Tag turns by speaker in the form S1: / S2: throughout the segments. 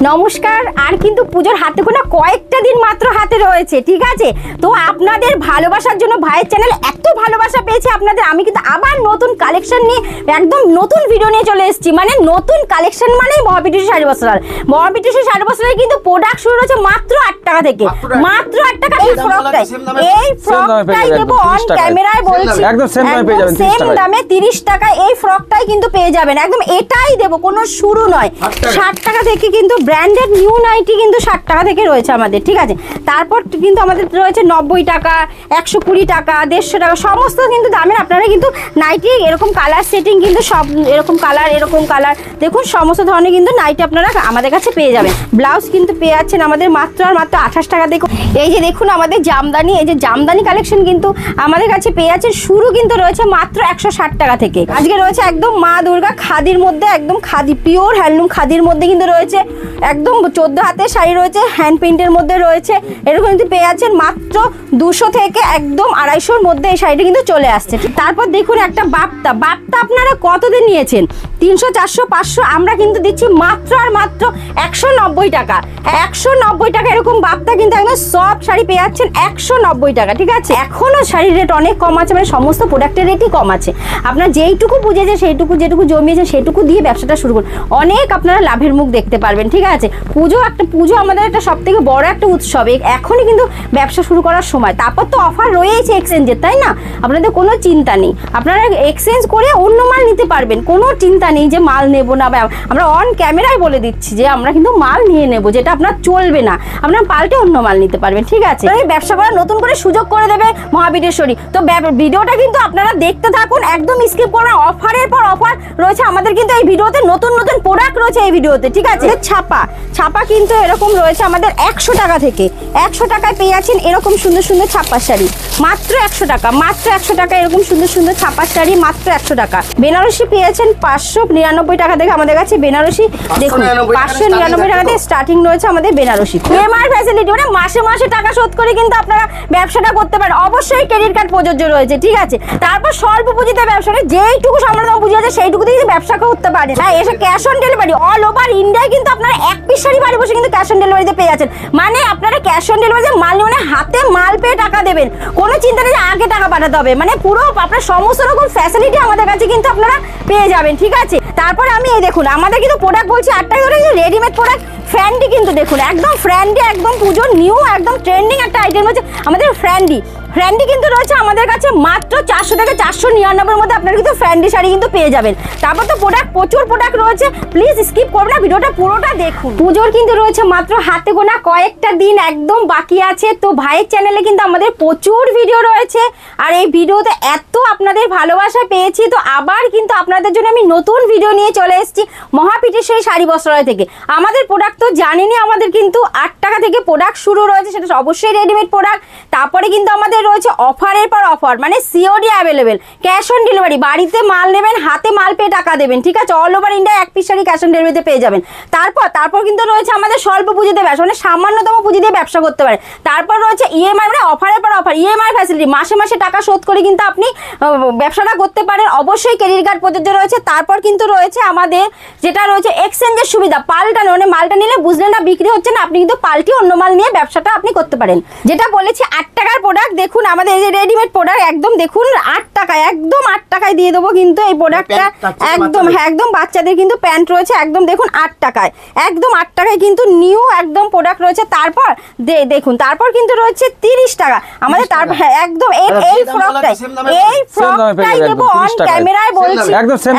S1: নমস্কার। আর কিন্তু পুজোর হাতে গোনা কয়েকটা দিন মাত্র হাতে রয়েছে, ঠিক আছে? তো আপনাদের ভালোবাসার জন্য ভাইয়ের চ্যানেল এত ভালোবাসা পেয়েছে আপনাদের, আমি কিন্তু আবার নতুন কালেকশন নিয়ে একদম নতুন ভিডিও নিয়ে চলে এসেছি। মানে নতুন কালেকশন মানেই মহাবিটুসি শাড়ি বস্ত্রালয়। মহাবিটুসি শাড়ি বস্ত্রালয় কিন্তু প্রোডাক্ট শুরু হচ্ছে মাত্র 8 টাকা থেকে, মাত্র 8 টাকা। এই ফ্রকটাই দেবো অন ক্যামেরায় বলছি, একদম সেম দামে 30 টাকা এই ফ্রকটাই কিন্তু পেয়ে যাবেন। একদম এটাই দেবো, কোনো শুরু নয়। 60 টাকা থেকে কিন্তু ব্র্যান্ডেড নিউ নাইটি কিন্তু 60 টাকা থেকে রয়েছে আমাদের, ঠিক আছে? তারপর কিন্তু আমাদের রয়েছে 90 টাকা, 120 টাকা, 150 টাকা, সমস্ত কিন্তু দামের আপনারা কিন্তু নাইটি এরকম কালার সেটিং কিন্তু সব এরকম কালার দেখুন, সমস্ত ধরনের কিন্তু নাইটি আপনারা আমাদের কাছে পেয়ে যাবেন। ব্লাউজ কিন্তু পেয়ে যাচ্ছেন আমাদের মাত্র 28 টাকা। দেখুন এই যে দেখুন আমাদের জামদানি, এই যে জামদানি কালেকশন কিন্তু আমাদের কাছে পেয়ে যাচ্ছেন, শুরু কিন্তু রয়েছে মাত্র 160 টাকা থেকে। আজকে রয়েছে একদম মা দুর্গা খাদির মধ্যে, একদম খাদি পিওর হ্যান্ডলুম খাদির মধ্যে কিন্তু রয়েছে, একদম 14 হাতের শাড়ি রয়েছে, হ্যান্ড প্রিন্টের মধ্যে রয়েছে। এরকম কিন্তু পেয়ে যাচ্ছেন মাত্র 200 থেকে একদম 250-র মধ্যে এই শাড়িটা কিন্তু চলে আসছে। তারপর দেখুন একটা বাপ্তা আপনারা কতদিন নিয়েছেন? 300, 400, 500, আমরা কিন্তু দিচ্ছি মাত্র আর মাত্র 190 টাকা। 190 টাকা এরকম বাপ্তা কিন্তু একদম সফট শাড়ি পেয়ে যাচ্ছেন 190 টাকা, ঠিক আছে? এখনো শাড়ির রেট অনেক কম আছে, মানে সমস্ত প্রোডাক্টের রেটই কম আছে। আপনার যেইটুকু বুঝেছে সেইটুকু, যেটুকু জমিয়েছে সেটুকু দিয়ে ব্যবসাটা শুরু করুন, অনেক আপনারা লাভের মুখ দেখতে পারবেন, ঠিক আছে? পুজো আমাদের একটা সব থেকে বড় একটা উৎসব, এখনই কিন্তু ব্যবসা শুরু করার সময়। তারপর তো অফার রয়েছে এক্সচেঞ্জের, তাই না? আপনাদের কোনো চিন্তা নেই, আপনারা এক্সচেঞ্জ করে অন্য মাল নিতে পারবেন, কোনো চিন্তা নেই যে মাল নেবো না। আমরা অন ক্যামেরায় বলে দিচ্ছি যে আমরা কিন্তু মাল নিয়ে নেব, যেটা আপনার চলবে না, আপনার পাল্টে অন্য মাল নিতে পারবেন, ঠিক আছে? ব্যবসা করার নতুন করে সুযোগ করে দেবে মহাবিটেশ্বরী। তো ভিডিওটা কিন্তু আপনারা দেখতে থাকুন, একদম স্কিপ করবেন। অফারের পর অফার রয়েছে আমাদের কিন্তু এই ভিডিওতে, নতুন নতুন প্রোডাক্ট রয়েছে এই ভিডিওতে, ঠিক আছে? ছাপা কিন্তু এরকম রয়েছে আমাদের 100 টাকা থেকে। 100 টাকায় পেয়ে যাচ্ছেন এরকম সুন্দর সুন্দর ছাপার শাড়ি মাত্র 100 টাকা, মাত্র 100 টাকা। এরকম সুন্দর সুন্দর ছাপার শাড়ি মাত্র 100 টাকা। বেনারসি পেয়েছেন 599 টাকা থেকে আমাদের কাছে বেনারসি, দেখুন 599 টাকা থেকে স্টার্টিং রয়েছে আমাদের বেনারসি। ইএমআই ফ্যাসিলিটি, মানে মাসে মাসে টাকা শোধ করে কিন্তু আপনারা ব্যবসাটা করতে পারেন। অবশ্যই ক্রেডিট কার্ড প্রযোজ্য রয়েছে, ঠিক আছে? তারপর স্বল্প পুঁজিতে ব্যবসা, যেইটুকু সামর্থ্য পুঁজি আছে সেইটুকু দিয়ে ব্যবসা করতে পারেন। হ্যাঁ, এসে cash on delivery all over ইন্ডিয়ায় কিন্তু আপনারা এক পিস শাড়ি বাড়ি বসে কিন্তু ক্যাশ অন ডেলিভারিতে পেয়ে যাচ্ছেন। মানে আপনারা ক্যাশ অন ডেলিভারিতে মাল নিয়ে মানে হাতে মাল পেয়ে টাকা দেবেন, কোনো চিন্তা নেই যে আগে টাকা পাঠাতে হবে। মানে পুরো আপনার সমস্ত রকম ফ্যাসিলিটি আমাদের কাছে কিন্তু আপনারা পেয়ে যাবেন, ঠিক আছে? তারপরে আমি এই দেখুন আমাদের কিন্তু প্রোডাক্ট বলছি 8 টাকা করে, রেডিমেড প্রোডাক্ট ফ্র্যান্ডি কিন্তু দেখুন একদম ফ্র্যান্ডি, একদম পুজোর নিউ একদম ট্রেন্ডিং একটা আইটেম হচ্ছে আমাদের ফ্র্যান্ডি কিন্তু রয়েছে আমাদের কাছে মাত্র 400 থেকে 499-এর মধ্যে আপনারা কিন্তু ফ্র্যান্ডি শাড়ি কিন্তু পেয়ে যাবেন। তারপর তো প্রচুর প্রোডাক্ট রয়েছে, প্লিজ স্কিপ করবেন না, ভিডিওটা পুরোটা দেখুন। পুজোর কিন্তু রয়েছে মাত্র হাতে গোনা কয়েকটা দিন একদম বাকি আছে। তো ভাইয়ের চ্যানেলে কিন্তু আমাদের প্রচুর ভিডিও রয়েছে, আর এই ভিডিওতে এত আপনাদের ভালোবাসা পেয়েছি, তো আবার কিন্তু আপনাদের জন্য আমি নতুন ভিডিও নিয়ে চলে এসেছি মহাপিটেশ্বরী শাড়ি বস্ত্রালয় থেকে। আমাদের প্রোডাক্ট তো জানেনই, আমাদের কিন্তু 8 টাকা থেকে প্রোডাক্ট শুরু রয়েছে, সেটা অবশ্যই রেডিমেড প্রোডাক্ট। তারপরে কিন্তু আমাদের রয়েছে অফারের পর অফার, মানে COD available, cash on delivery, বাড়িতে মাল নেবেন হাতে মাল পেয়ে টাকা দেবেন, ঠিক আছে? অল ওভার ইন্ডিয়া এক পিস শাড়ি ক্যাশ অন ডেলিভারিতে পেয়ে যাবেন। তারপর কিন্তু রয়েছে আমাদের স্বল্প পুঁজিতে ব্যবসা, মানে সামান্যতম পুঁজি দিয়ে ব্যবসা করতে পারে। তারপর রয়েছে ইএমআই, মানে অফারের পর অফার ইএমআই ফ্যাসিলিটি, মাসে মাসে টাকা শোধ করে কিন্তু আপনি ব্যবসাটা করতে পারেন। অবশ্যই ক্রেডিট কার্ড প্রযোজ্য রয়েছে। তারপর কিন্তু রয়েছে আমাদের যেটা রয়েছে এক্সচেঞ্জের সুবিধা, পাল্টানো, মানে মালটা নিলে বুঝলেন না বিক্রি হচ্ছে না, আপনি কিন্তু পাল্টি অন্য মাল নিয়ে ব্যবসাটা আপনি করতে পারেন। যেটা বলেছি 8 টাকার প্রোডাক্ট, দেখুন আমাদের এই যে রেডিমেড প্রোডাক্ট একদম দেখুন 8 টাকায়, একদম 8 টাকায় দিয়ে দেবো কিন্তু এই প্রোডাক্টটা একদম। হ্যাঁ, একদম বাচ্চাদের কিন্তু প্যান্ট রয়েছে একদম দেখুন 8 টাকায়, একদম 8 টাকায় কিন্তু নিউ একদম প্রোডাক্ট রয়েছে। তারপর দেখুন তারপর কিন্তু রয়েছে 30 টাকা আমাদের। তারপর একদম এই ফ্রকটাই দেবো অন ক্যামেরায় বলছি, একদম সেম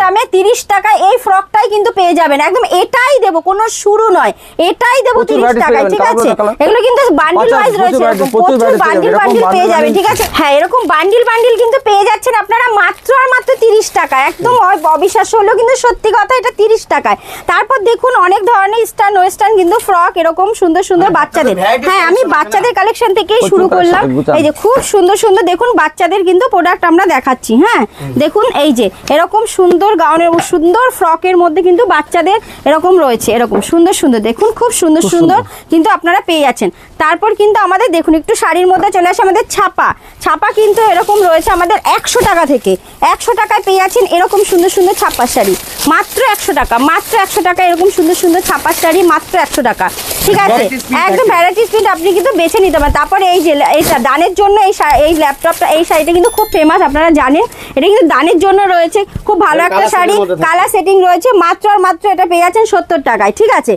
S1: দামে 30 টাকায় এই ফ্রকটাই কিন্তু পেয়ে যাবেন। একদম এটাই দেবো, কোনো শুরু নয়, এটাই দেবো 30 টাকায়, ঠিক আছে? এগুলো কিন্তু বান্ডিল ওয়াইজ রয়েছে, প্রচুর বান্ডিল পেয়ে যাবেন, ঠিক আছে? হ্যাঁ, এরকম বান্ডিল কিন্তু পেয়ে যাচ্ছেন আপনারা মাত্র আর মাত্র 30 টাকা। একদম অবিশ্বাস্য হলো কিন্তু সত্যি কথা, এটা 30 টাকায়। তারপর দেখুন অনেক ধরনের ইস্টার্ন ওয়েস্টার্ন কিন্তু ফ্রক এরকম সুন্দর সুন্দর বাচ্চাদের। হ্যাঁ, আমি বাচ্চাদের কালেকশন থেকেই শুরু করলাম। এই যে খুব সুন্দর সুন্দর দেখুন বাচ্চাদের কিন্তু প্রোডাক্ট আমরা দেখাচ্ছি। হ্যাঁ, দেখুন এই যে এরকম সুন্দর গাউনের সুন্দর ফ্রকের মধ্যে কিন্তু বাচ্চাদের এরকম রয়েছে, এরকম সুন্দর সুন্দর দেখুন, খুব সুন্দর সুন্দর কিন্তু আপনারা পেয়ে যাচ্ছেন। তারপর কিন্তু আমাদের দেখুন একটু শাড়ির মধ্যে মধ্যে চলে আসে আমাদের ছাপা। ছাপা কিন্তু এরকম রয়েছে আমাদের 100 টাকা থেকে। 100 টাকায় পেয়ে যাচ্ছেন এরকম সুন্দর সুন্দর ছাপার শাড়ি মাত্র 100 টাকা। মাত্র 100 টাকা এরকম সুন্দর সুন্দর ছাপার শাড়ি মাত্র 100 টাকা, ঠিক আছে। একদম ভ্যারাইটিস প্রিন্ট আপনি কিন্তু বেছে নিতে পারেন। তারপরে এই যে এইটা দানের জন্য এই ল্যাপটপটা, এই শাড়িটা কিন্তু খুব ফেমাস, আপনারা জানেন। এটা কিন্তু দানের জন্য রয়েছে, খুব ভালো একটা শাড়ি, কালার সেটিং রয়েছে। মাত্র আর মাত্র এটা পেয়ে যাচ্ছেন 70 টাকায়, ঠিক আছে।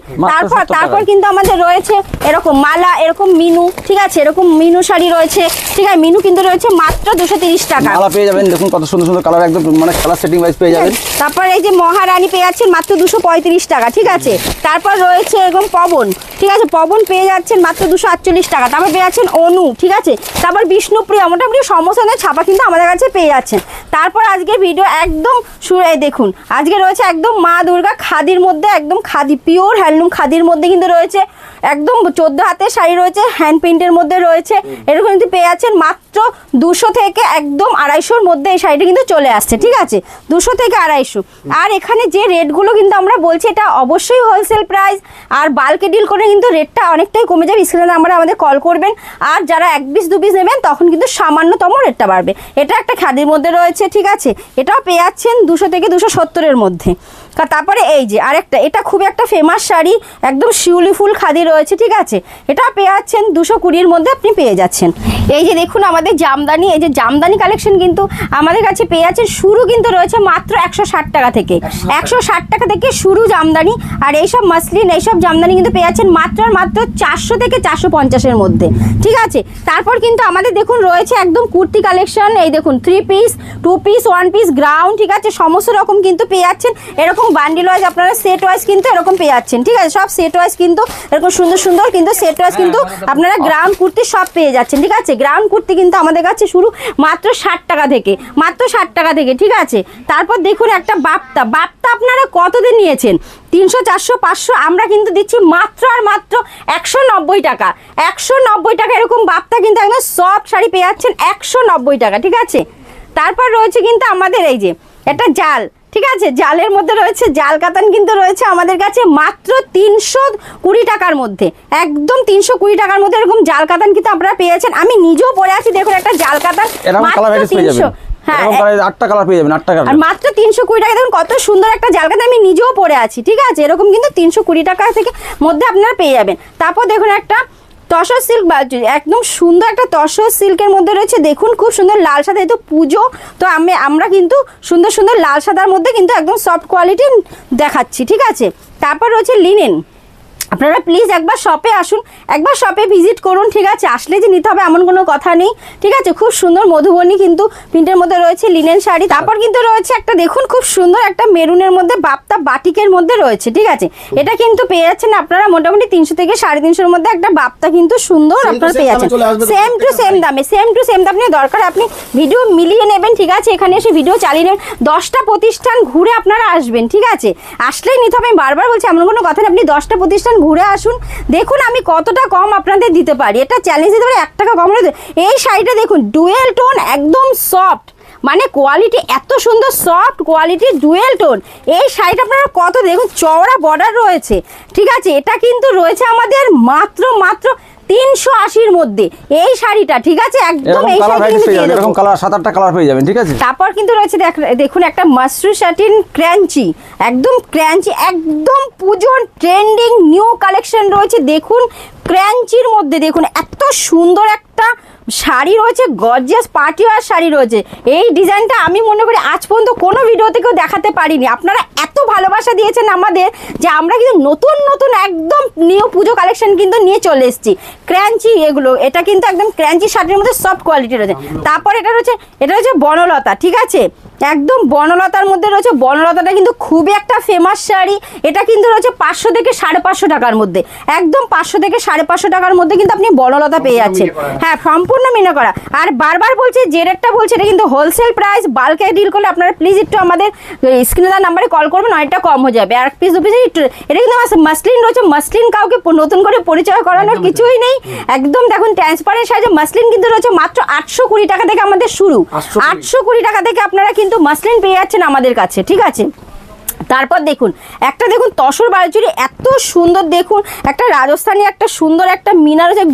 S1: তারপর কিন্তু আমাদের রয়েছে এরকম মালা, এরকম মিনু, ঠিক আছে, এরকম মিনু শাড়ি রয়েছে, ঠিক আছে। মিনু কিন্তু রয়েছে মাত্র 230 টাকা।
S2: মালা পেয়ে যাবেন, দেখুন কত সুন্দর সুন্দর কালার, একদম মানে কালার সেটিং ওয়াইজ পেয়ে যাবেন।
S1: তারপর এই যে মহারানী পেয়ে যাচ্ছেন মাত্র 235 টাকা, ঠিক আছে। তারপর রয়েছে এরকম পবন, ঠিক আছে, পবন পেয়ে যাচ্ছেন মাত্র 248 টাকা। তারপর পেয়ে যাচ্ছেন অনু, ঠিক আছে। তারপর বিষ্ণুপ্রিয়া, মোটামুটি সমস্ত ছাপা কিন্তু আমাদের কাছে পেয়ে যাচ্ছেন। তারপর আজকের ভিডিও একদম শুরু দেখুন, আজকে রয়েছে একদম মা দুর্গা খাদির মধ্যে, একদম খাদি, পিওর হ্যান্ডলুম খাদির মধ্যে কিন্তু রয়েছে একদম 14 হাতের শাড়ি রয়েছে, হ্যান্ড প্রিন্টের মধ্যে রয়েছে। এরকম কিন্তু পেয়ে যাচ্ছেন মাত্র 200 থেকে একদম 250-র মধ্যে এই শাড়িটা কিন্তু চলে আসছে, ঠিক আছে, 200 থেকে 250। আর এখানে যে রেটগুলো কিন্তু আমরা বলছি এটা অবশ্যই হোলসেল প্রাইস, আর বাল্কে ডিল করে কিন্তু রেটটা অনেকটাই কমে যাবে। স্ক্রিনে নাম্বারে আমাদের কল করবেন, আর যারা 1 পিস 2 পিস নেবেন তখন কিন্তু সামান্যতম রেটটা বাড়বে। এটা একটা খাদির মধ্যে রয়েছে, ঠিক আছে, এটাও পেয়ে যাচ্ছেন 200 থেকে 270-এর মধ্যে। তারপরে এই যে আরেকটা, এটা খুবই একটা ফেমাস শাড়ি, একদম শিউলি ফুল খাদি রয়েছে, ঠিক আছে, এটা পেয়ে যাচ্ছেন 220-র মধ্যে আপনি পেয়ে যাচ্ছেন। এই যে দেখুন আমাদের জামদানি, এই যে জামদানি কালেকশন কিন্তু আমাদের কাছে পেয়ে যাচ্ছেন, শুরু কিন্তু রয়েছে মাত্র 160 টাকা থেকে। 160 টাকা থেকে শুরু জামদানি। আর এইসব মাসলিন, এইসব জামদানি কিন্তু পেয়ে যাচ্ছেন মাত্র আর মাত্র 400 থেকে 450-এর মধ্যে, ঠিক আছে। তারপর কিন্তু আমাদের দেখুন রয়েছে একদম কুর্তি কালেকশন, এই দেখুন 3 পিস 2 পিস 1 পিস গ্রাউন্ড, ঠিক আছে, সমস্ত রকম কিন্তু পেয়ে যাচ্ছেন। এরকম বান্ডিল ওয়াইজ আপনারা সেট ওয়াইজ কিন্তু এরকম পেয়ে যাচ্ছেন, ঠিক আছে, সব সেট ওয়াইজ কিন্তু এরকম সুন্দর সুন্দর কিন্তু সেট ওয়াইজ কিন্তু আপনারা গ্রাউন্ড কুর্তি সব পেয়ে যাচ্ছেন, ঠিক আছে। গ্রাউন্ড কুর্তি কিন্তু আমাদের কাছে শুরু মাত্র 60 টাকা থেকে, মাত্র 60 টাকা থেকে, ঠিক আছে। তারপর দেখুন একটা বাপ্তা, বাপ্তা আপনারা কতদিন নিয়েছেন? 300 400 500, আমরা কিন্তু দিচ্ছি মাত্র আর মাত্র 190 টাকা। 190 টাকা এরকম বাপ্তা কিন্তু একদম সফট শাড়ি পেয়ে যাচ্ছেন 190 টাকা, ঠিক আছে। তারপর রয়েছে কিন্তু আমাদের এই যে একটা জাল, ঠিক আছে, জালের মধ্যে রয়েছে জাল কাতান কিন্তু রয়েছে আমাদের কাছে মাত্র 320 টাকার মধ্যে, একদম 320 টাকার মধ্যে এরকম জাল কাতান কিন্তু আপনারা পেয়েছেন। আমি নিজেও পরে আছি, দেখুন একটা জাল কাতান মাত্র 300, হ্যাঁ,
S2: 8টা কালার পেয়ে যাবেন, 8 টাকা
S1: আর মাত্র 320 টাকা। দেখুন কত সুন্দর একটা জাল কাতান, আমি নিজেও পরে আছি, ঠিক আছে, এরকম কিন্তু 320 টাকা থেকে মধ্যে আপনারা পেয়ে যাবেন। তারপর দেখুন একটা তসর সিল্ক, একদম সুন্দর একটা তসর সিল্কের মধ্যে রয়েছে, দেখুন খুব সুন্দর লাল সাদা, এই তো পুজো তো আমরা কিন্তু সুন্দর সুন্দর লাল সাদার মধ্যে কিন্তু একদম সফট কোয়ালিটি দেখাচ্ছি, ঠিক আছে। তারপর রয়েছে লিনেন, আপনারা প্লিজ একবার শপে আসুন, একবার শপে ভিজিট করুন, ঠিক আছে, আসলে যে নিতে হবে এমন কোনো কথা নেই, ঠিক আছে। খুব সুন্দর মধুবনী কিন্তু প্রিন্টের মধ্যে রয়েছে লিনেন শাড়ি। তারপর কিন্তু রয়েছে একটা দেখুন খুব সুন্দর একটা মেরুনের মধ্যে বাপ্তা বাটিকের মধ্যে রয়েছে, ঠিক আছে, এটা কিন্তু পেয়ে যাচ্ছেন আপনারা মোটামুটি 300 থেকে 350-এর মধ্যে একটা বাপ্তা কিন্তু সুন্দর আপনারা পেয়ে যাচ্ছেন, সেম টু সেম দামে, সেম টু সেম দামে। দরকার আপনি ভিডিও মিলিয়ে নেবেন, ঠিক আছে, এখানে এসে ভিডিও চালিয়ে নেবেন, 10টা প্রতিষ্ঠান ঘুরে আপনারা আসবেন, ঠিক আছে, আসলেই নিতে হবে। আমি বারবার বলছি এমন কোনো কথা নেই, আপনি 10টা প্রতিষ্ঠান ঘুরে আসুন, দেখুন আমি কতটা কম আপনাদের দিতে পারি। এটা চ্যালেঞ্জ দিতে পারি, 1 টাকা কম। এই শাড়িটা দেখুন ডুয়েল টোন, একদম সফট, মানে কোয়ালিটি এত সুন্দর, সফট কোয়ালিটি ডুয়েল টোন। এই শাড়িটা আপনারা কত দেখুন চওড়া বর্ডার রয়েছে, ঠিক আছে, এটা কিন্তু রয়েছে আমাদের মাত্র 380-র মধ্যে এই শাড়িটা, ঠিক আছে, একদম এই শাড়িটা কিন্তু
S2: এরকম কালার 7-8টা কালার পেয়ে যাবেন, ঠিক আছে।
S1: তারপর কিন্তু রয়েছে দেখুন একটা মাশরু শাটিন ক্র্যাঞ্চি, একদম ক্র্যাঞ্চি, একদম পুজোর ট্রেন্ডিং নিউ কালেকশন রয়েছে। দেখুন ক্র্যাঞ্চির মধ্যে দেখুন এত সুন্দর একটা শাড়ি রয়েছে, গর্জিয়াস পার্টি ওয়্যার শাড়ি রয়েছে। এই ডিজাইনটা আমি মনে করি আজ পর্যন্ত কোনো ভিডিওতে কেউ দেখাতে পারিনি। আপনারা এত ভালোবাসা দিয়েছেন আমাদের যে আমরা কিন্তু নতুন নতুন একদম নিউ পুজো কালেকশন কিন্তু নিয়ে চলে এসেছি। ক্র্যাঞ্চি এগুলো, এটা কিন্তু একদম ক্র্যাঞ্চি শাড়ির মধ্যে সফট কোয়ালিটি রয়েছে। তারপর এটা রয়েছে বনলতা, ঠিক আছে, একদম বনলতার মধ্যে রয়েছে। বনলতাটা কিন্তু খুবই একটা ফেমাস শাড়ি, এটা কিন্তু রয়েছে 500 থেকে 550 টাকার মধ্যে, একদম 500 থেকে 550 টাকার মধ্যে কিন্তু আপনি বনলতা পেয়ে যাচ্ছেন, হ্যাঁ, সম্পূর্ণ মিনা করা। আর বারবার বলছে যে রেটটা বলছে এটা কিন্তু হোলসেল প্রাইস, বাল্কে ডিল করলে আপনারা প্লিজ একটু আমাদের স্ক্রিনে দেওয়া নাম্বারে কল করবেন, অনেকটা কম হয়ে যাবে। আর 1 পিস 2 পিস এটা কিন্তু মাসলিন রয়েছে, মাসলিন কাউকে নতুন করে পরিচয় করানোর কিছুই নেই, একদম দেখুন ট্রান্সপারেন্ট সাইজে মাসলিন কিন্তু রয়েছে মাত্র 820 টাকা থেকে আমাদের শুরু, 820 টাকা থেকে আপনারা কিন্তু মাসলিন পেয়ে যাচ্ছেন আমাদের কাছে, ঠিক আছে। তারপর দেখুন একটা দেখুন তসর বালুচুরি এত সুন্দর, দেখুন একটা রাজস্থানী একটা সুন্দর একটা মিনা রয়েছে,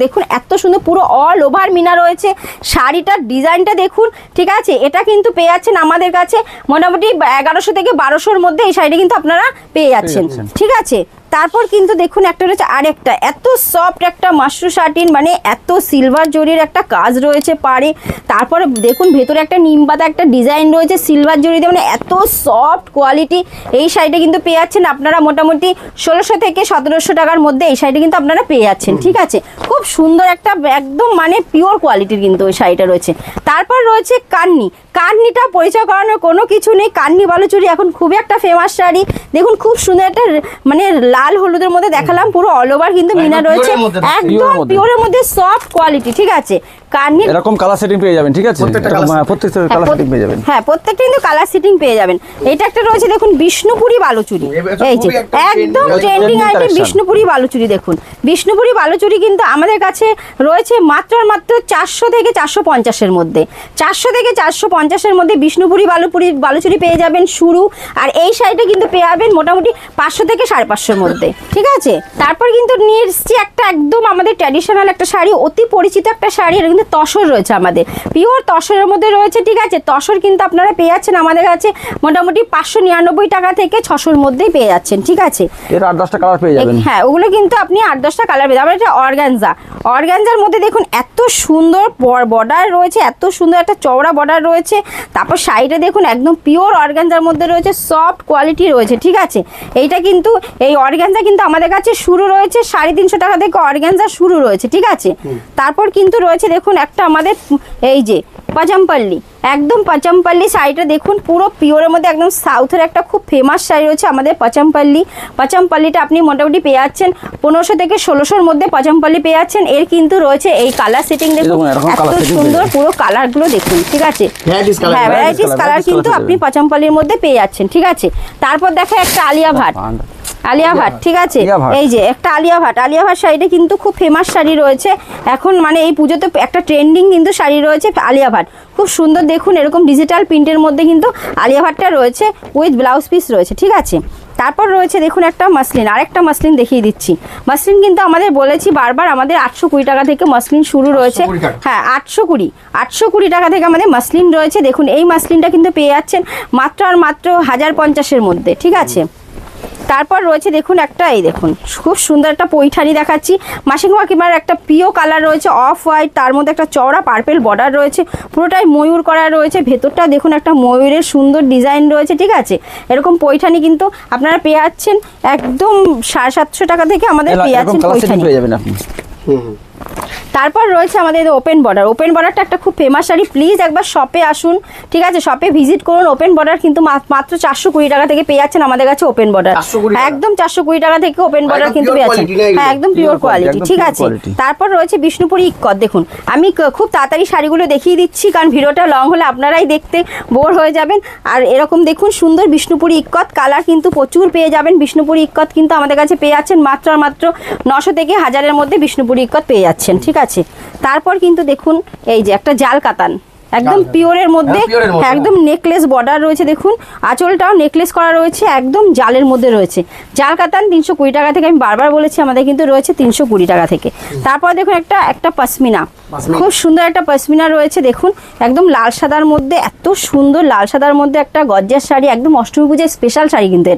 S1: দেখুন এত সুন্দর পুরো অল ওভার মিনা রয়েছে। শাড়িটার ডিজাইনটা দেখুন, ঠিক আছে। এটা কিন্তু পেয়ে যাচ্ছেন আমাদের কাছে মোটামুটি 1100 থেকে 1200-র মধ্যে এই শাড়িটা কিন্তু আপনারা পেয়ে যাচ্ছেন, ঠিক আছে। তারপর কিন্তু দেখুন একটা রয়েছে আরেকটা এত সফট একটা মাশরু শাটিন, মানে এত সিলভার জরির একটা কাজ রয়েছে পাড়ে। তারপরে দেখুন ভেতরে একটা নিম পাতা একটা ডিজাইন রয়েছে সিলভার জরিতে, মানে এত সফট কোয়ালিটি। এই শাড়িটা কিন্তু পেয়ে যাচ্ছেন আপনারা মোটামুটি 1600 থেকে 1700 টাকার মধ্যে এই শাড়িটা কিন্তু আপনারা পেয়ে যাচ্ছেন, ঠিক আছে। খুব সুন্দর একটা একদম মানে পিওর কোয়ালিটির কিন্তু ওই শাড়িটা রয়েছে। তারপর রয়েছে কান্নি, কান্নিটা পরিচয় করানোর কোনো কিছু নেই। কান্নি বালুচুরি এখন খুবই একটা ফেমাস শাড়ি, দেখুন খুব সুন্দর একটা মানে লাল হলুদের মধ্যে দেখালাম, পুরো অল ওভার কিন্তু মিনা রয়েছে, একদম পিওরের মধ্যে সফট কোয়ালিটি, ঠিক আছে। কান্নি
S2: এরকম কালার সেটিং পেয়ে যাবেন, ঠিক আছে। প্রত্যেকটা কালার সেটিং পেয়ে যাবেন,
S1: হ্যাঁ প্রত্যেকটা কিন্তু কালার সেটিং পেয়ে যাবেন। এটা একটা রয়েছে দেখুন বিষ্ণুপুরি বালুচুরি, এই যে একদম ট্রেন্ডিং আইটেম বিষ্ণুপুরি বালুচুরি। দেখুন বিষ্ণুপুরি বালুচুরি কিন্তু আমাদের কাছে রয়েছে মাত্র 400 থেকে 450-এর মধ্যে, 400 থেকে 450-এর মধ্যে বিষ্ণুপুরি বালুচুরি পেয়ে যাবেন শুরু। আর এই শাড়িটা কিন্তু পেয়ে যাবেন মোটামুটি 500 থেকে 550-এর মধ্যে, ঠিক আছে। তারপর কিন্তু নিয়ে এসছি একটা একদম আমাদের ট্র্যাডিশনাল একটা শাড়ি, অতি পরিচিত একটা শাড়ি, এটা কিন্তু তসর রয়েছে আমাদের, পিওর তসরের মধ্যে রয়েছে, ঠিক আছে। তসর কিন্তু আপনারা পেয়ে যাচ্ছেন আমাদের কাছে মোটামুটি 599 টাকা থেকে 600-এর মধ্যেই পেয়ে যাচ্ছেন, ঠিক আছে।
S2: এর 8-10টা কালার পেয়ে যাবেন,
S1: হ্যাঁ ওগুলো কিন্তু আপনি 8-10টা কালার পেয়ে যাবেন। এটা অর্গানজা, অর্গানজার মধ্যে দেখুন এত সুন্দর বর্ডার রয়েছে, এত সুন্দর একটা চওড়া বর্ডার রয়েছে। তারপর শাড়িটা দেখুন একদম পিওর অর্গানজার মধ্যে রয়েছে, সফট কোয়ালিটি রয়েছে, ঠিক আছে। এইটা কিন্তু এই অর্গানজা কিন্তু আমাদের কাছে শুরু রয়েছে 350 টাকা থেকে অর্গানজা শুরু রয়েছে, ঠিক আছে। তারপর কিন্তু রয়েছে দেখুন একটা আমাদের এই যে পাজামপল্লি, একদম পাচামপল্লি শাড়িটা দেখুন পুরো পিওরের মধ্যে একদম সাউথের একটা খুব ফেমাস শাড়ি রয়েছে আমাদের পাচামপল্লি। পাচামপল্লিটা আপনি মোটামুটি পেয়ে যাচ্ছেন 1500 থেকে 1600-এর মধ্যে পাচামপল্লি পেয়ে যাচ্ছেন। এর কিন্তু রয়েছে এই কালার সেটিং দেখুন এত সুন্দর পুরো কালারগুলো দেখুন, ঠিক আছে। হ্যাঁ ভ্যারাইটিস কালার কিন্তু আপনি পাচামপল্লির মধ্যে পেয়ে যাচ্ছেন, ঠিক আছে। তারপর দেখা একটা আলিয়া ভাট, আলিয়া ভাট, ঠিক আছে। এই যে একটা আলিয়া ভাট শাড়িটা কিন্তু খুব ফেমাস শাড়ি রয়েছে এখন, মানে এই পুজোতে একটা ট্রেন্ডিং কিন্তু শাড়ি রয়েছে আলিয়া ভাট, খুব সুন্দর দেখুন এরকম ডিজিটাল প্রিন্টের মধ্যে কিন্তু আলিয়া ভাটটা রয়েছে, উইথ ব্লাউজ পিস রয়েছে, ঠিক আছে। তারপর রয়েছে দেখুন একটা মাসলিন, আরেকটা মাসলিন দেখিয়ে দিচ্ছি। মাসলিন কিন্তু আমাদের বলেছি বারবার আমাদের 820 টাকা থেকে মাসলিন শুরু রয়েছে, হ্যাঁ 820 টাকা থেকে আমাদের মাসলিন রয়েছে। দেখুন এই মাসলিনটা কিন্তু পেয়ে যাচ্ছেন মাত্র আর মাত্র 1050-এর মধ্যে, ঠিক আছে। তারপর রয়েছে দেখুন একটা এই দেখুন খুব সুন্দর একটা পৈঠানি দেখাচ্ছি, মাসিমা কিমার একটা প্রিয় কালার রয়েছে অফ হোয়াইট, তার মধ্যে একটা চওড়া পার্পেল বর্ডার রয়েছে, পুরোটাই ময়ূর করা রয়েছে, ভেতরটা দেখুন একটা ময়ূরের সুন্দর ডিজাইন রয়েছে, ঠিক আছে। এরকম পৈঠানি কিন্তু আপনারা পেয়ে যাচ্ছেন একদম 750 টাকা থেকে আমাদের পেয়ে যাচ্ছেন পৈঠানি। তারপর রয়েছে আমাদের ওপেন বর্ডারটা একটা খুব ফেমাস শাড়ি, প্লিজ একবার শপে আসুন, ঠিক আছে, শপে ভিজিট করুন। ওপেন বর্ডার কিন্তু মাত্র 420 টাকা থেকে পেয়ে যাচ্ছেন আমাদের কাছে ওপেন বর্ডার, একদম 420 টাকা থেকে ওপেন বর্ডার কিন্তু পেয়ে যাচ্ছেন, হ্যাঁ একদম পিওর কোয়ালিটি, ঠিক আছে। তারপর রয়েছে বিষ্ণুপুরি ইক্কত, দেখুন আমি খুব তাড়াতাড়ি শাড়িগুলো দেখিয়ে দিচ্ছি কারণ ভিডিওটা লং হলে আপনারাই দেখতে বোর হয়ে যাবেন। আর এরকম দেখুন সুন্দর বিষ্ণুপুরি ইক্কত, কালার কিন্তু প্রচুর পেয়ে যাবেন। বিষ্ণুপুরি ইক্কত কিন্তু আমাদের কাছে পেয়ে যাচ্ছেন মাত্র আর মাত্র 900 থেকে 1000-এর মধ্যে বিষ্ণুপুরি ইক্কত পেয়ে যাচ্ছেন, ঠিক আছে। তারপর কিন্তু দেখুন এই যে একটা জাল কাতান, একদম পিওরের মধ্যে, একদম নেকলেস বর্ডার রয়েছে, দেখুন আঁচলটাও নেকলেস করা রয়েছে, একদম জালের মধ্যে রয়েছে। জাল কাতান 320 টাকা থেকে, আমি বারবার বলেছি আমাদের কিন্তু রয়েছে 320 টাকা থেকে। তারপর দেখুন একটা পশমিনা, খুব সুন্দর একটা পশমিনা রয়েছে, দেখুন একদম লাল সাদার মধ্যে, এত সুন্দর লাল সাদার মধ্যে একটা গর্জিয়াস শাড়ি, একদম অষ্টমী পূজার স্পেশাল শাড়ি কিন্তু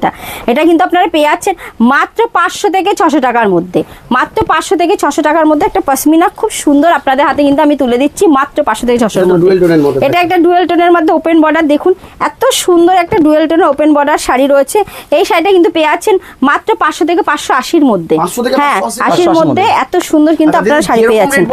S1: এটা কিন্তু আপনারা পেয়ে যাচ্ছেন মাত্র 500 থেকে 600 টাকার মধ্যে, মাত্র 500 থেকে 600 টাকার মধ্যে একটা পশমিনা খুব সুন্দর আপনাদের হাতে কিন্তু আমি তুলে দিচ্ছি মাত্র 500 থেকে 600-এর মধ্যে। এটা একটা ডুয়েল টোনের মধ্যে ওপেন বর্ডার, দেখুন এত সুন্দর একটা ডুয়েল টোনের ওপেন বর্ডার শাড়ি রয়েছে। এই শাড়িটা কিন্তু পেয়ে যাচ্ছেন মাত্র 500 থেকে 580-র মধ্যে, হ্যাঁ 80-র মধ্যে এত সুন্দর কিন্তু আপনারা শাড়ি পেয়ে যাচ্ছেন,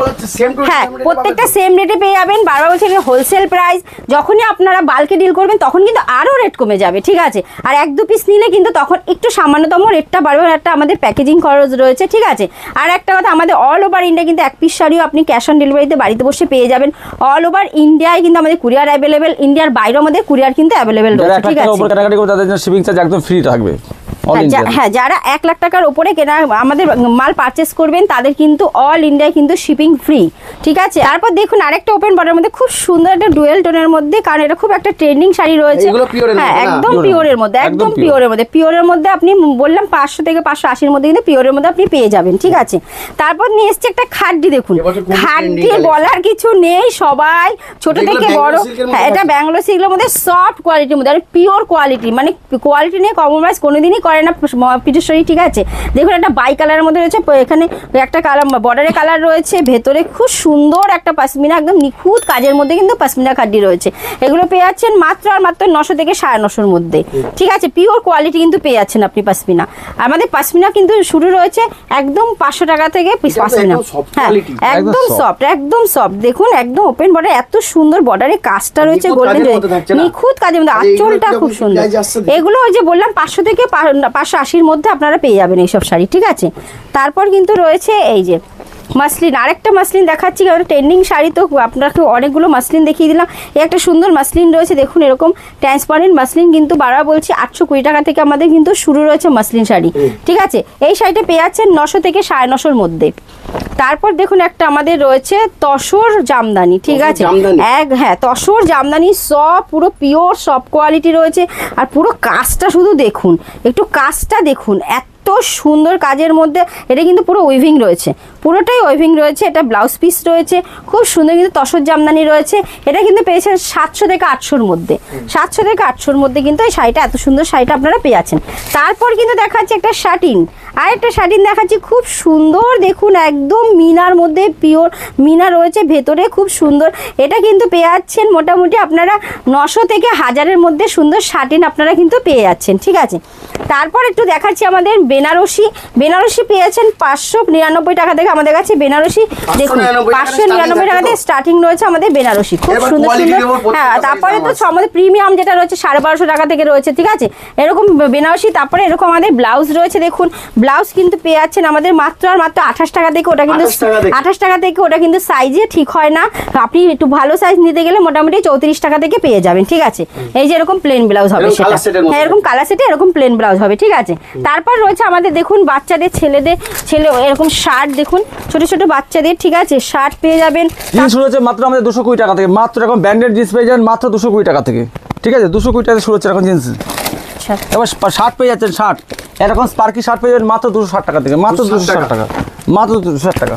S1: হ্যাঁ প্রত্যেকটা সেম রেটে পেয়ে যাবেন। বারবার বলছি হোলসেল প্রাইস, যখনই আপনারা বাল্কে ডিল করবেন তখন কিন্তু আরও রেট কমে যাবে, ঠিক আছে। আর 1-2 পিস নিলে কিন্তু তখন একটু সামান্যতম রেটটা বাড়বে, একটা আমাদের প্যাকেজিং খরচ রয়েছে, ঠিক আছে। আর একটা কথা, আমাদের অল ওভার ইন্ডিয়া কিন্তু 1 পিস শাড়িও আপনি ক্যাশ অন ডেলিভারিতে বাড়িতে বসে পেয়ে যাবেন। অল ওভার ইন্ডিয়ায় কিন্তু আমাদের কুরিয়ার অ্যাভেলেবেল, ইন্ডিয়ার বাইরেও আমাদের কুরিয়ার কিন্তু অ্যাভেলেবেল রয়েছে, ঠিক আছে।
S2: তাদের জন্য শিপিং চার্জ একদম ফ্রি থাকবে,
S1: হ্যাঁ, যারা 1 লাখ টাকার উপরে কেনা আমাদের মাল পারচেস করবেন তাদের কিন্তু অল ইন্ডিয়া কিন্তু শিপিং ফ্রি, ঠিক আছে। তারপর দেখুন আরেকটা ওপেন বর্ডারের মধ্যে খুব সুন্দর একটা ডুয়েল টোনের মধ্যে, কারণ এটা খুব একটা ট্রেন্ডিং শাড়ি রয়েছে। হ্যাঁ, একদম পিওরের মধ্যে, একদম পিওরের মধ্যে আপনি বললাম 500 থেকে 580-র মধ্যে কিন্তু পিওরের মধ্যে আপনি পেয়ে যাবেন, ঠিক আছে। তারপর নিয়ে এসছে একটা খাড্ডি, দেখুন খাড্ডি বলার কিছু নেই, সবাই ছোট থেকে বড়। হ্যাঁ, এটা ব্যাঙ্গালোর সিল্কের মধ্যে সফট কোয়ালিটির মধ্যে, আর পিওর কোয়ালিটি, মানে কোয়ালিটি নিয়ে কম্প্রোমাইজ কোনোদিনই করে না পিঠেশ্বরী, ঠিক আছে। দেখুন একটা বাই কালারের মধ্যে রয়েছে, এখানে একটা কালার বর্ডারে কালার রয়েছে, ভেতরে খুব সুন্দর একটা পাশমিনা, একদম নিখুঁত কাজের মধ্যে কিন্তু পাশমিনা খাড্ডি রয়েছে। এগুলো পেয়ে যাচ্ছেন মাত্র 900 থেকে 950-র মধ্যে, ঠিক আছে। পিওর কোয়ালিটি কিন্তু পেয়ে যাচ্ছেন আপনি পাশমিনা। আমাদের পাশমিনা কিন্তু শুরু রয়েছে একদম 500 টাকা থেকে পাশমিনা। হ্যাঁ, একদম সফট, একদম সফট। দেখুন একদম ওপেন বর্ডার, এত সুন্দর বর্ডারে কাজটা রয়েছে, গোল্ডেন নিখুঁত কাজের মধ্যে, আঁচলটা খুব সুন্দর। এগুলো ওই যে বললাম 500 থেকে 580-র মধ্যে আপনারা পেয়ে যাবেন এইসব শাড়ি, ঠিক আছে। তারপর কিন্তু রয়েছে এই যে মাসলিন, আরেকটা মাসলিন দেখাচ্ছি, কারণ ট্রেন্ডিং শাড়ি তো আপনাকে অনেকগুলো মাসলিন দেখিয়ে দিলাম। এই একটা সুন্দর মাসলিন রয়েছে, দেখুন এরকম ট্রান্সপারেন্ট মাসলিন, কিন্তু বারবার বলছি 820 টাকা থেকে আমাদের কিন্তু শুরু রয়েছে মাসলিন শাড়ি, ঠিক আছে। এই শাড়িটা পেয়ে যাচ্ছেন 900 থেকে 950-র মধ্যে। তারপর দেখুন একটা আমাদের রয়েছে তসর জামদানি, ঠিক আছে। হ্যাঁ, তসর জামদানি সব পুরো পিওর সব কোয়ালিটি রয়েছে, আর পুরো কাজটা শুধু দেখুন, একটু কাজটা দেখুন, এত সুন্দর কাজের মধ্যে। এটা কিন্তু পুরো উইভিং রয়েছে, পুরোটাই উইভিং রয়েছে। এটা ব্লাউজ পিস রয়েছে, খুব সুন্দর কিন্তু তসর জামদানি রয়েছে। এটা কিন্তু পেয়েছেন 700 থেকে 800-র মধ্যে, 700 থেকে 800-র মধ্যে কিন্তু এই শাড়িটা, এত সুন্দর শাড়িটা আপনারা পেয়ে যাচ্ছেন। তারপর কিন্তু দেখাচ্ছি একটা শাটিন, আর একটা শাটিন দেখাচ্ছি খুব সুন্দর, দেখুন একদম মিনার মধ্যে, পিওর মিনা রয়েছে ভেতরে, খুব সুন্দর। এটা কিন্তু পেয়ে যাচ্ছেন মোটামুটি আপনারা 900 থেকে 1000-এর মধ্যে সুন্দর শাটিন আপনারা কিন্তু পেয়ে যাচ্ছেন, ঠিক আছে। তারপর একটু দেখাচ্ছি আমাদের বেনারসি, বেনারসি পেয়ে যাচ্ছেন 599 টাকা থেকে আমাদের কাছে বেনারসি, দেখুন 599 টাকা থেকে স্টার্টিং রয়েছে আমাদের বেনারসি, খুব সুন্দর সুন্দর। হ্যাঁ, তারপরে তো আমাদের প্রিমিয়াম যেটা রয়েছে 1250 টাকা থেকে রয়েছে, ঠিক আছে, এরকম বেনারসি। তারপরে এরকম আমাদের ব্লাউজ রয়েছে, দেখুন ব্লাউজ কিন্তু পেয়ে যাচ্ছেন আমাদের মাত্র 28 টাকা থেকে। ওটা কিন্তু 28 টাকা থেকে, ওটা কিন্তু সাইজে ঠিক হয় না, আপনি একটু ভালো সাইজ নিতে গেলে মোটামুটি 34 টাকা থেকে পেয়ে যাবেন, ঠিক আছে। এই যে এরকম প্লেন ব্লাউজ হবে, সেটা হ্যাঁ এরকম কালার সেটে এরকম প্লেন ব্লাউজ হবে, ঠিক আছে। তারপর রয়েছে আমাদের দেখুন বাচ্চাদের, ছেলে এরকম শার্ট, দেখুন ছোট ছোট বাচ্চাদের, ঠিক আছে, শার্ট পেয়ে যাবেন।
S2: জিন্স রয়েছে মাত্র আমাদের 220 টাকা থেকে, মাত্র এরকম ব্র্যান্ডেড জিন্স পেয়ে যাবেন মাত্র 220 টাকা থেকে, ঠিক আছে। 220 টাকা শুরু হচ্ছে এখন জিন্স। এবার শার্ট পেয়ে যাচ্ছেন, শার্ট এরকম স্পার্কি শার্ট পেয়ে যাবেন মাত্র 260 টাকা থেকে, মাত্র 260 টাকা, মাত্র 260 টাকা।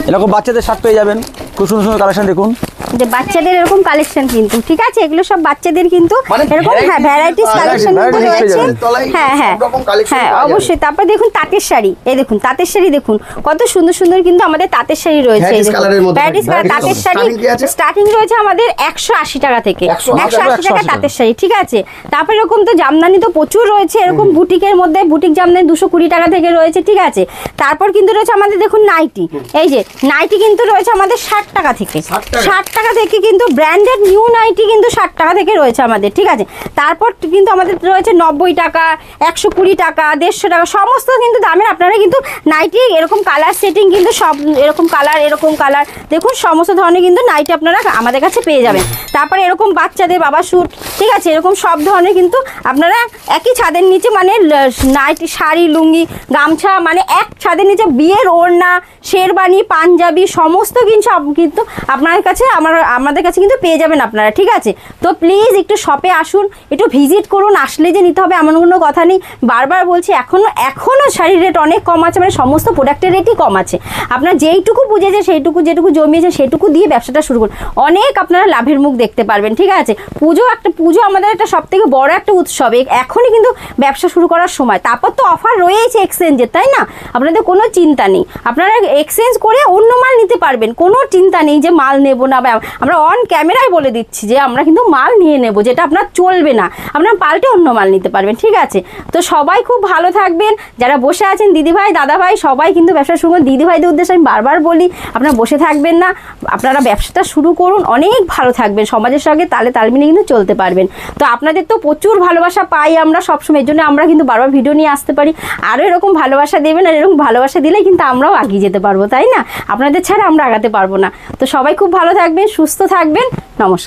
S2: এরকম বাচ্চাদের শার্ট পেয়ে যাবেন, খুব সুন্দর সুন্দর কালেকশন দেখুন,
S1: যে বাচ্চাদের এরকম কালেকশন কিন্তু, ঠিক আছে, এগুলো সব বাচ্চাদের কিন্তু এরকম হ্যাঁ ভ্যারাইটিস কালেকশন কিন্তু রয়েছে। হ্যাঁ হ্যাঁ হ্যাঁ, অবশ্যই। তারপর দেখুন তাঁতের শাড়ি, এই দেখুন তাঁতের শাড়ি, দেখুন কত সুন্দর সুন্দর কিন্তু আমাদের তাঁতের শাড়ি রয়েছে। ভ্যারাইটিস কালার তাঁতের শাড়ি স্টার্টিং রয়েছে আমাদের 180 টাকা থেকে, 180 টাকা তাঁতের শাড়ি, ঠিক আছে। তারপর এরকম তো জামদানি তো প্রচুর রয়েছে, এরকম বুটিকের মধ্যে বুটিক জামদানি 220 টাকা থেকে রয়েছে, ঠিক আছে। তারপর কিন্তু রয়েছে আমাদের দেখুন নাইটি, এই যে নাইটি কিন্তু রয়েছে আমাদের 60 টাকা থেকে, 60 টাকা থেকে কিন্তু ব্র্যান্ডেড নিউ নাইটি কিন্তু 60 টাকা থেকে রয়েছে আমাদের, ঠিক আছে। তারপর কিন্তু আমাদের রয়েছে 90 টাকা, 120 টাকা, 150 টাকা, সমস্ত কিন্তু দামের আপনারা কিন্তু নাইটি এরকম কালার সেটিং কিন্তু সব এরকম কালার দেখুন সমস্ত ধরনের কিন্তু নাইটি আপনারা আমাদের কাছে পেয়ে যাবেন। তারপরে এরকম বাচ্চাদের বাবা স্যুট, ঠিক আছে, এরকম সব ধরনের কিন্তু আপনারা একই ছাদের নিচে, মানে নাইটি, শাড়ি, লুঙ্গি, গামছা, মানে এক ছাদের নিচে বিয়ের ওড়না, শেরবানি, পাঞ্জাবি সমস্ত কিন্তু আপনার কাছে আমাদের কাছে কিন্তু পেয়ে যাবেন আপনারা, ঠিক আছে। তো প্লিজ একটু শপে আসুন, একটু ভিজিট করুন, আসলে যে নিতে হবে এমন কোনো কথা নেই। বারবার বলছি এখনো শাড়ির রেট অনেক কম আছে, মানে সমস্ত প্রোডাক্টের রেটই কম আছে। আপনার যেইটুকু বুঝেছে সেইটুকু, যেটুকু জমিয়েছে সেটুকু দিয়ে ব্যবসাটা শুরু করুন, অনেক আপনারা লাভের মুখ দেখতে পারবেন, ঠিক আছে। পুজো আমাদের একটা সব থেকে বড় একটা উৎসব, এখনই কিন্তু ব্যবসা শুরু করার সময়। তারপর তো অফার রয়েছে এক্সচেঞ্জের, তাই না, আপনাদের কোনো চিন্তা নেই, আপনারা এক্সচেঞ্জ করে অন্য মাল নিতে পারবেন, কোনো চিন্তা নেই যে মাল নেবো না। আমরা অন ক্যামেরায় বলে দিচ্ছি যে আমরা কিন্তু মাল নিয়ে নেব, যেটা আপনার চলবে না, আপনার পাল্টে অন্য মাল নিতে পারবেন, ঠিক আছে। তো সবাই খুব ভালো থাকবেন, যারা বসে আছেন দিদিভাই দাদাভাই সবাই কিন্তু ব্যবসা শুরু করুন। দিদিভাইদের উদ্দেশ্যে আমি বারবার বলি আপনারা বসে থাকবেন না, আপনারা ব্যবসাটা শুরু করুন, অনেক ভালো থাকবেন, সমাজের সঙ্গে তাল মিলিয়ে কিন্তু চলতে পারবেন। তো আপনাদের তো প্রচুর ভালোবাসা পাই আমরা সবসময়, এর জন্য আমরা কিন্তু বারবার ভিডিও নিয়ে আসতে পারি। আরও এরকম ভালোবাসা দেবেন, আর এরকম ভালোবাসা দিলে কিন্তু আমরাও এগিয়ে যেতে পারবো, তাই না, আপনাদের ছাড়া আমরা আগাতে পারবো না। তো সবাই খুব ভালো থাকবেন, সুস্থ থাকবেন, নমস্কার।